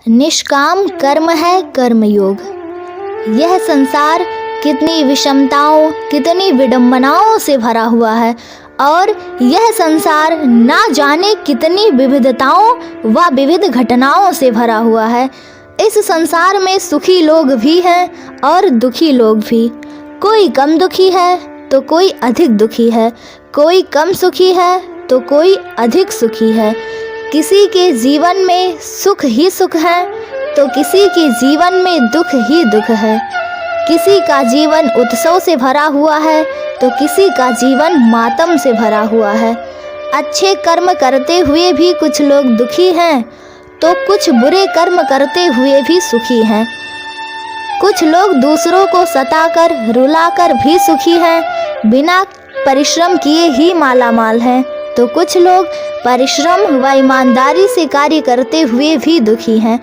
निष्काम कर्म है कर्मयोग। यह संसार कितनी विषमताओं, कितनी विडंबनाओं से भरा हुआ है और यह संसार ना जाने कितनी विविधताओं व विविध घटनाओं से भरा हुआ है। इस संसार में सुखी लोग भी हैं और दुखी लोग भी। कोई कम दुखी है तो कोई अधिक दुखी है, कोई कम सुखी है तो कोई अधिक सुखी है। किसी के जीवन में सुख ही सुख है तो किसी के जीवन में दुख ही दुख है। किसी का जीवन उत्सव से भरा हुआ है तो किसी का जीवन मातम से भरा हुआ है। अच्छे कर्म करते हुए भी कुछ लोग दुखी हैं तो कुछ बुरे कर्म करते हुए भी सुखी हैं। कुछ लोग दूसरों को सताकर रुलाकर भी सुखी हैं, बिना परिश्रम किए ही मालामाल हैं, तो कुछ लोग परिश्रम व ईमानदारी से कार्य करते हुए भी दुखी हैं।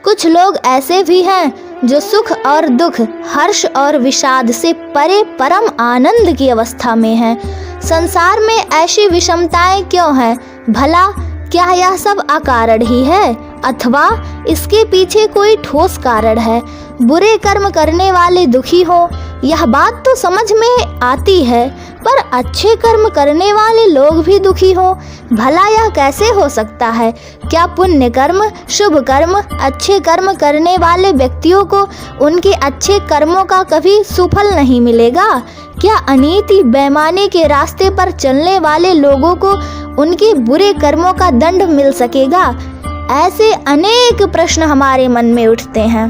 कुछ लोग ऐसे भी हैं जो सुख और दुख, हर्ष और विषाद से परे परम आनंद की अवस्था में हैं। संसार में ऐसी विषमताएं क्यों हैं? भला क्या यह सब अकारण ही है अथवा इसके पीछे कोई ठोस कारण है? बुरे कर्म करने वाले दुखी हो, यह बात तो समझ में आती है, पर अच्छे कर्म करने वाले लोग भी दुखी हो, भला यह कैसे हो सकता है? क्या पुण्य कर्म, शुभ कर्म, अच्छे कर्म करने वाले व्यक्तियों को उनके अच्छे कर्मों का कभी सुफल नहीं मिलेगा? क्या अनीति बेईमानी के रास्ते पर चलने वाले लोगों को उनके बुरे कर्मों का दंड मिल सकेगा? ऐसे अनेक प्रश्न हमारे मन में उठते हैं।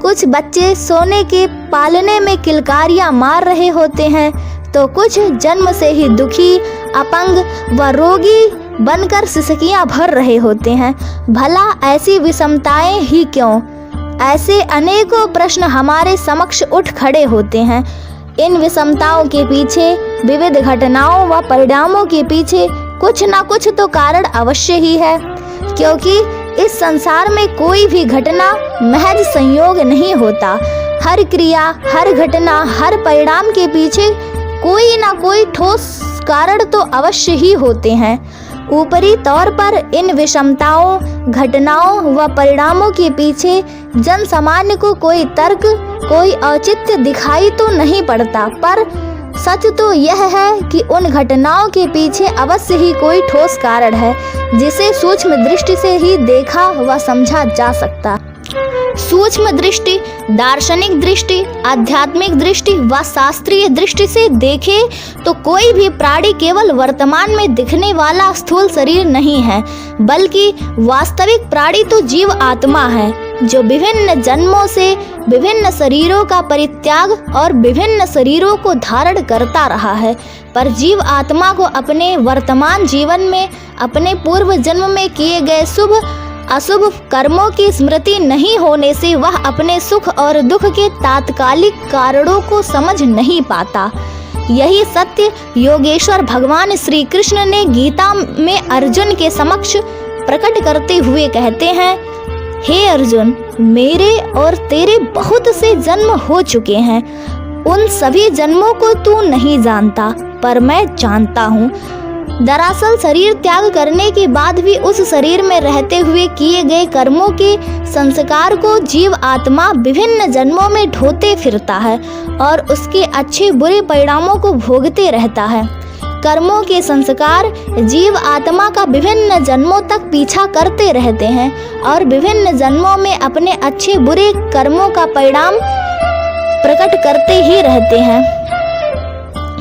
कुछ बच्चे सोने के पालने में किलकारियां मार रहे होते हैं तो कुछ जन्म से ही दुखी, अपंग व रोगी बनकर सिसकियां भर रहे होते हैं। भला ऐसी विषमताएं ही क्यों? ऐसे अनेकों प्रश्न हमारे समक्ष उठ खड़े होते हैं। इन विषमताओं के पीछे, विविध घटनाओं व परिणामों के पीछे कुछ न कुछ तो कारण अवश्य ही है, क्योंकि इस संसार में कोई भी घटना महज संयोग नहीं होता। हर क्रिया, हर घटना, हर परिणाम के पीछे कोई ना कोई ठोस कारण तो अवश्य ही होते हैं। ऊपरी तौर पर इन विषमताओं, घटनाओं व परिणामों के पीछे जन सामान्य को कोई तर्क, कोई औचित्य दिखाई तो नहीं पड़ता, पर सच तो यह है कि उन घटनाओं के पीछे अवश्य ही कोई ठोस कारण है, जिसे सूक्ष्म दृष्टि से ही देखा व समझा जा सकता। सूक्ष्म दृष्टि, दार्शनिक दृष्टि, आध्यात्मिक दृष्टि व शास्त्रीय दृष्टि से देखे तो कोई भी प्राणी केवल वर्तमान में दिखने वाला स्थूल शरीर नहीं है, बल्कि वास्तविक प्राणी तो जीव आत्मा है, जो विभिन्न जन्मों से विभिन्न शरीरों का परित्याग और विभिन्न शरीरों को धारण करता रहा है। पर जीव आत्मा को अपने वर्तमान जीवन में अपने पूर्व जन्म में किए गए शुभ अशुभ कर्मों की स्मृति नहीं होने से वह अपने सुख और दुख के तात्कालिक कारणों को समझ नहीं पाता। यही सत्य योगेश्वर भगवान श्री कृष्ण ने गीता में अर्जुन के समक्ष प्रकट करते हुए कहते हैं, हे अर्जुन, मेरे और तेरे बहुत से जन्म हो चुके हैं। उन सभी जन्मों को तू नहीं जानता, पर मैं जानता हूँ। दरअसल शरीर त्याग करने के बाद भी उस शरीर में रहते हुए किए गए कर्मों के संस्कार को जीव आत्मा विभिन्न जन्मों में ढोते फिरता है और उसके अच्छे बुरे परिणामों को भोगते रहता है। कर्मों के संस्कार जीव आत्मा का विभिन्न जन्मों तक पीछा करते रहते हैं और विभिन्न जन्मों में अपने अच्छे बुरे कर्मों का परिणाम प्रकट करते ही रहते हैं।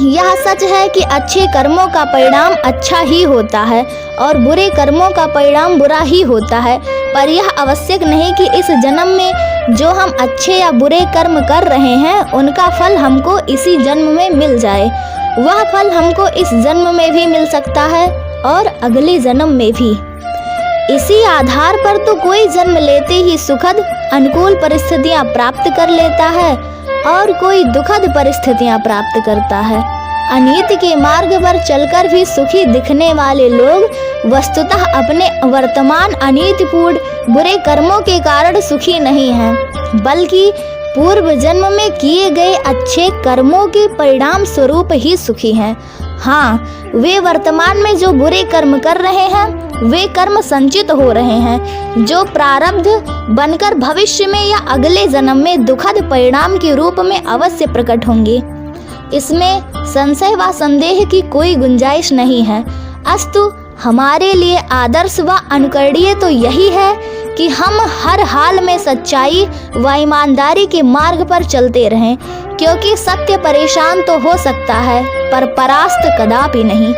यह सच है कि अच्छे कर्मों का परिणाम अच्छा ही होता है और बुरे कर्मों का परिणाम बुरा ही होता है, पर यह आवश्यक नहीं कि इस जन्म में जो हम अच्छे या बुरे कर्म कर रहे हैं उनका फल हमको इसी जन्म में मिल जाए। वह फल हमको इस जन्म में भी मिल सकता है और अगले जन्म में भी। इसी आधार पर तो कोई जन्म लेते ही सुखद अनुकूल परिस्थितियां प्राप्त कर लेता है और कोई दुखद परिस्थितियां प्राप्त करता है। अनीति के मार्ग पर चलकर भी सुखी दिखने वाले लोग वस्तुतः अपने वर्तमान अनीतिपूर्ण बुरे कर्मों के कारण सुखी नहीं हैं, बल्कि पूर्व जन्म में किए गए अच्छे कर्मों के परिणाम स्वरूप ही सुखी हैं। हाँ, वे वर्तमान में जो बुरे कर्म कर रहे हैं वे कर्म संचित हो रहे हैं जो प्रारब्ध बनकर भविष्य में या अगले जन्म में दुखद परिणाम के रूप में अवश्य प्रकट होंगे। इसमें संशय व संदेह की कोई गुंजाइश नहीं है। अस्तु हमारे लिए आदर्श व अनुकरणीय तो यही है कि हम हर हाल में सच्चाई व ईमानदारी के मार्ग पर चलते रहें, क्योंकि सत्य परेशान तो हो सकता है पर परास्त कदापि नहीं।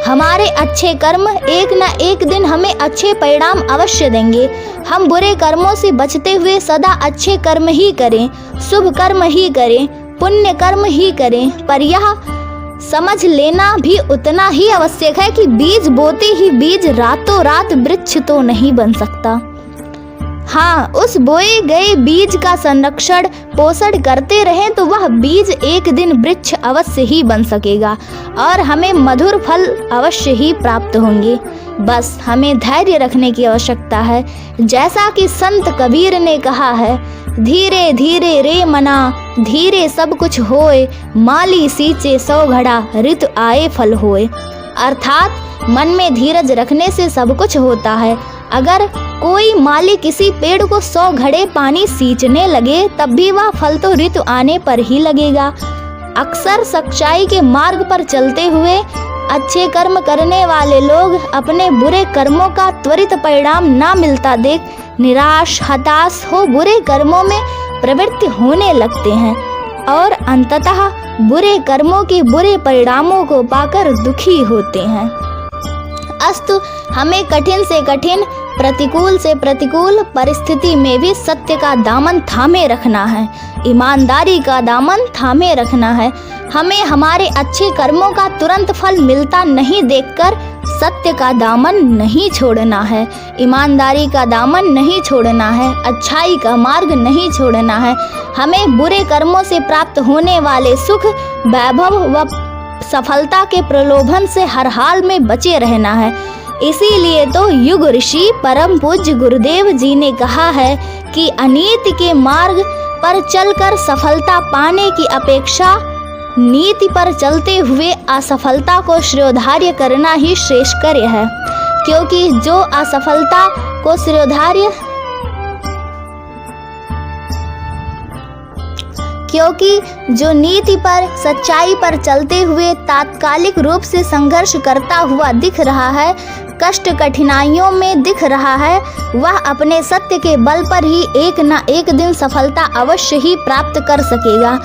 हमारे अच्छे कर्म एक न एक दिन हमें अच्छे परिणाम अवश्य देंगे। हम बुरे कर्मों से बचते हुए सदा अच्छे कर्म ही करें, शुभ कर्म ही करें, पुण्य कर्म ही करें। पर यह समझ लेना भी उतना ही आवश्यक है कि बीज बोते ही बीज रातों रात वृक्ष तो नहीं बन सकता। हाँ, उस बोए गए बीज का संरक्षण पोषण करते रहें तो वह बीज एक दिन वृक्ष अवश्य ही बन सकेगा और हमें मधुर फल अवश्य ही प्राप्त होंगे। बस हमें धैर्य रखने की आवश्यकता है। जैसा कि संत कबीर ने कहा है, धीरे धीरे रे मना, धीरे सब कुछ होए, माली सींचे 100 घड़ा, ऋतु आए फल होए। अर्थात मन में धीरज रखने से सब कुछ होता है। अगर कोई माली किसी पेड़ को 100 घड़े पानी सींचने लगे तब भी वह फल तो ऋतु आने पर ही लगेगा। अक्सर सच्चाई के मार्ग पर चलते हुए अच्छे कर्म करने वाले लोग अपने बुरे कर्मों का त्वरित परिणाम ना मिलता देख निराश हताश हो बुरे कर्मों में प्रवृत्त होने लगते हैं और अंततः बुरे कर्मों के बुरे परिणामों को पाकर दुखी होते हैं। अस्तु हमें कठिन से कठिन, प्रतिकूल से प्रतिकूल परिस्थिति में भी सत्य का दामन थामे रखना है, ईमानदारी का दामन थामे रखना है। हमें हमारे अच्छे कर्मों का तुरंत फल मिलता नहीं देखकर सत्य का दामन नहीं छोड़ना है, ईमानदारी का दामन नहीं छोड़ना है, अच्छाई का मार्ग नहीं छोड़ना है। हमें बुरे कर्मों से प्राप्त होने वाले सुख, वैभव व सफलता के प्रलोभन से हर हाल में बचे रहना है। इसीलिए तो युग ऋषि परम पूज्य गुरुदेव जी ने कहा है कि अनीति के मार्ग पर चलकर सफलता पाने की अपेक्षा नीति पर चलते हुए असफलता को श्रेयोधार्य करना ही श्रेष्ठ कार्य है, क्योंकि जो असफलता को श्रेयोधार्य क्योंकि जो नीति पर सच्चाई पर चलते हुए तात्कालिक रूप से संघर्ष करता हुआ दिख रहा है, कष्ट कठिनाइयों में दिख रहा है, वह अपने सत्य के बल पर ही एक न एक दिन सफलता अवश्य ही प्राप्त कर सकेगा।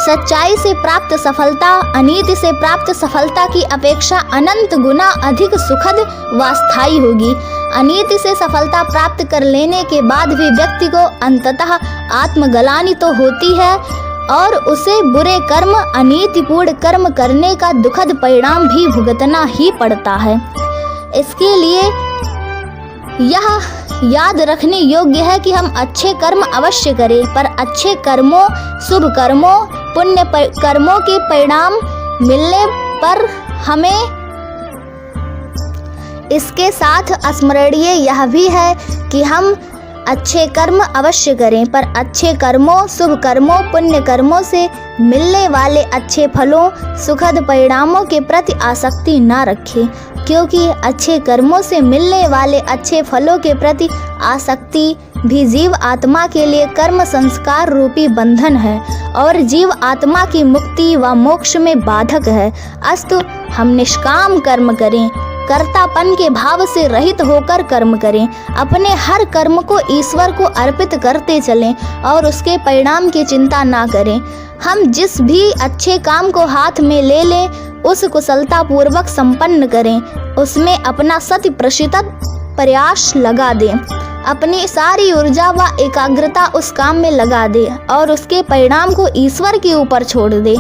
सच्चाई से प्राप्त सफलता अनीति से प्राप्त सफलता की अपेक्षा अनंत गुना अधिक सुखद व स्थायी होगी। अनीति से सफलता प्राप्त कर लेने के बाद भी व्यक्ति को अंततः आत्मग्लानि तो होती है और उसे बुरे कर्म अनीतिपूर्ण कर्म करने का दुखद परिणाम भी भुगतना ही पड़ता है। इसके लिए यह याद रखने योग्य है कि हम अच्छे कर्म अवश्य करें, पर अच्छे कर्मों, शुभ कर्मों, पुण्य कर्मों के परिणाम मिलने पर हमें इसके साथ स्मरणीय यह भी है कि हम अच्छे कर्म अवश्य करें, पर अच्छे कर्मों, शुभ कर्मों, पुण्य कर्मों से मिलने वाले अच्छे फलों, सुखद परिणामों के प्रति आसक्ति न रखें, क्योंकि अच्छे कर्मों से मिलने वाले अच्छे फलों के प्रति आसक्ति भी जीव आत्मा के लिए कर्म संस्कार रूपी बंधन है और जीव आत्मा की मुक्ति व मोक्ष में बाधक है। अस्तु हम निष्काम कर्म करें, कर्तापन के भाव से रहित होकर कर्म करें, अपने हर कर्म को ईश्वर को अर्पित करते चलें और उसके परिणाम की चिंता ना करें। हम जिस भी अच्छे काम को हाथ में ले लें उस कुशलता पूर्वक संपन्न करें, उसमें अपना 100% प्रयास लगा दें, अपनी सारी ऊर्जा व एकाग्रता उस काम में लगा दें और उसके परिणाम को ईश्वर के ऊपर छोड़ दें।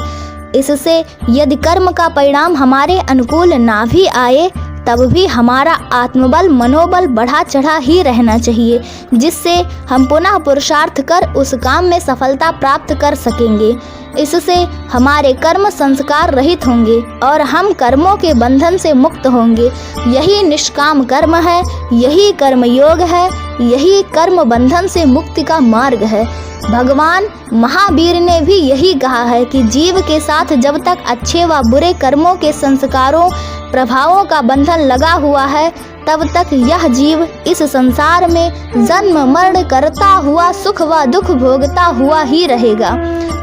इससे यदि कर्म का परिणाम हमारे अनुकूल ना भी आए तब भी हमारा आत्मबल मनोबल बढ़ा चढ़ा ही रहना चाहिए, जिससे हम पुनः पुरुषार्थ कर उस काम में सफलता प्राप्त कर सकेंगे। इससे हमारे कर्म संस्कार रहित होंगे और हम कर्मों के बंधन से मुक्त होंगे। यही निष्काम कर्म है, यही कर्म योग है, यही कर्म बंधन से मुक्ति का मार्ग है। भगवान महावीर ने भी यही कहा है कि जीव के साथ जब तक अच्छे व बुरे कर्मों के संस्कारों प्रभावों का बंधन लगा हुआ है तब तक यह जीव इस संसार में जन्म मरण करता हुआ सुख व दुख भोगता हुआ ही रहेगा।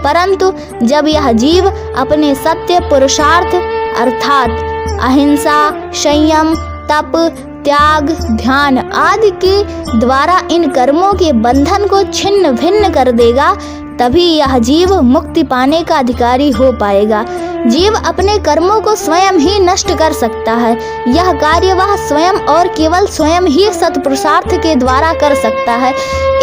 परंतु जब यह जीव अपने सत्य पुरुषार्थ अर्थात अहिंसा, संयम, तप, त्याग, ध्यान आदि के द्वारा इन कर्मों के बंधन को छिन्न भिन्न कर देगा, तभी यह जीव मुक्ति पाने का अधिकारी हो पाएगा। जीव अपने कर्मों को स्वयं ही नष्ट कर सकता है। यह कार्य वह स्वयं और केवल स्वयं ही सत्पुरुषार्थ के द्वारा कर सकता है।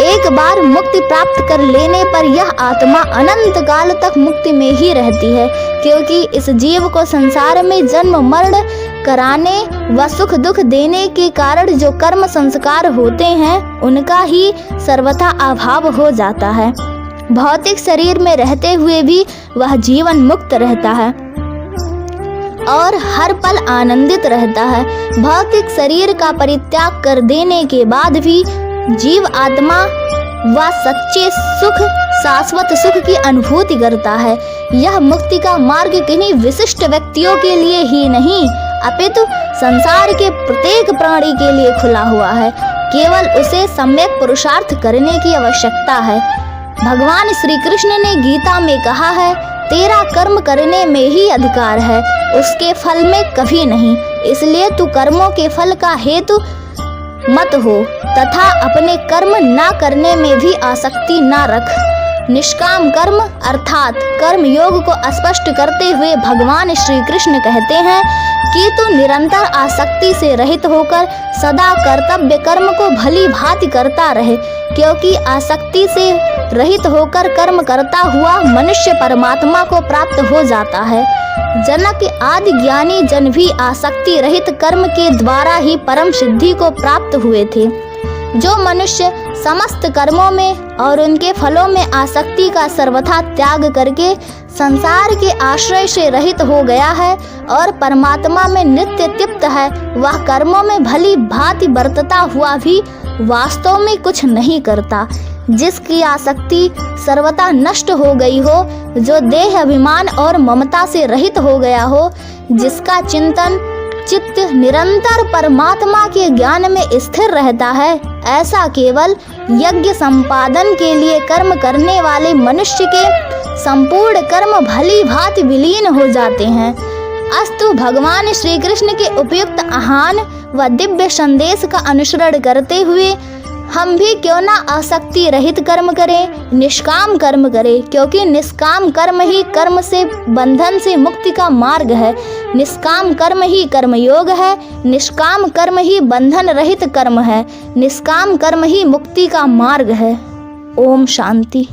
एक बार मुक्ति प्राप्त कर लेने पर यह आत्मा अनंत काल तक मुक्ति में ही रहती है, क्योंकि इस जीव को संसार में जन्म मरण कराने व सुख दुख देने के कारण जो कर्म संस्कार होते हैं उनका ही सर्वथा अभाव हो जाता है। भौतिक शरीर में रहते हुए भी वह जीवन मुक्त रहता है और हर पल आनंदित रहता है। भौतिक शरीर का परित्याग कर देने के बाद भी जीव आत्मा व सच्चे सुख, शाश्वत सुख की अनुभूति करता है। यह मुक्ति का मार्ग किन्हीं विशिष्ट व्यक्तियों के लिए ही नहीं अपितु संसार के प्रत्येक प्राणी के लिए खुला हुआ है। केवल उसे सम्यक पुरुषार्थ करने की आवश्यकता है। भगवान श्री कृष्ण ने गीता में कहा है, तेरा कर्म करने में ही अधिकार है, उसके फल में कभी नहीं। इसलिए तू कर्मों के फल का हेतु मत हो तथा अपने कर्म ना करने में भी आसक्ति ना रख। निष्काम कर्म अर्थात कर्म योग को स्पष्ट करते हुए भगवान श्री कृष्ण कहते हैं कि तू निरंतर आसक्ति से रहित होकर सदा कर्तव्य कर्म को भली भांति करता रहे, क्योंकि आसक्ति से रहित होकर कर्म करता हुआ मनुष्य परमात्मा को प्राप्त हो जाता है। जनक आदि ज्ञानी जन भी आसक्ति रहित कर्म के द्वारा ही परम सिद्धि को प्राप्त हुए थे। जो मनुष्य समस्त कर्मों में और उनके फलों में आसक्ति का सर्वथा त्याग करके संसार के आश्रय से रहित हो गया है और परमात्मा में नित्य तृप्त है, वह कर्मों में भली भांति बरतता हुआ भी वास्तव में कुछ नहीं करता। जिसकी आसक्ति सर्वथा नष्ट हो गई हो, जो देह अभिमान और ममता से रहित हो गया हो, जिसका चिंतन चित्त निरंतर परमात्मा के ज्ञान में स्थिर रहता है, ऐसा केवल यज्ञ संपादन के लिए कर्म करने वाले मनुष्य के संपूर्ण कर्म भली भांति विलीन हो जाते हैं। अस्तु भगवान श्री कृष्ण के उपयुक्त आह्वान व दिव्य संदेश का अनुसरण करते हुए हम भी क्यों ना आसक्ति रहित कर्म करें, निष्काम कर्म करें, क्योंकि निष्काम कर्म ही कर्म से बंधन से मुक्ति का मार्ग है। निष्काम कर्म ही कर्मयोग है, निष्काम कर्म ही बंधन रहित कर्म है, निष्काम कर्म ही मुक्ति का मार्ग है। ओम शांति।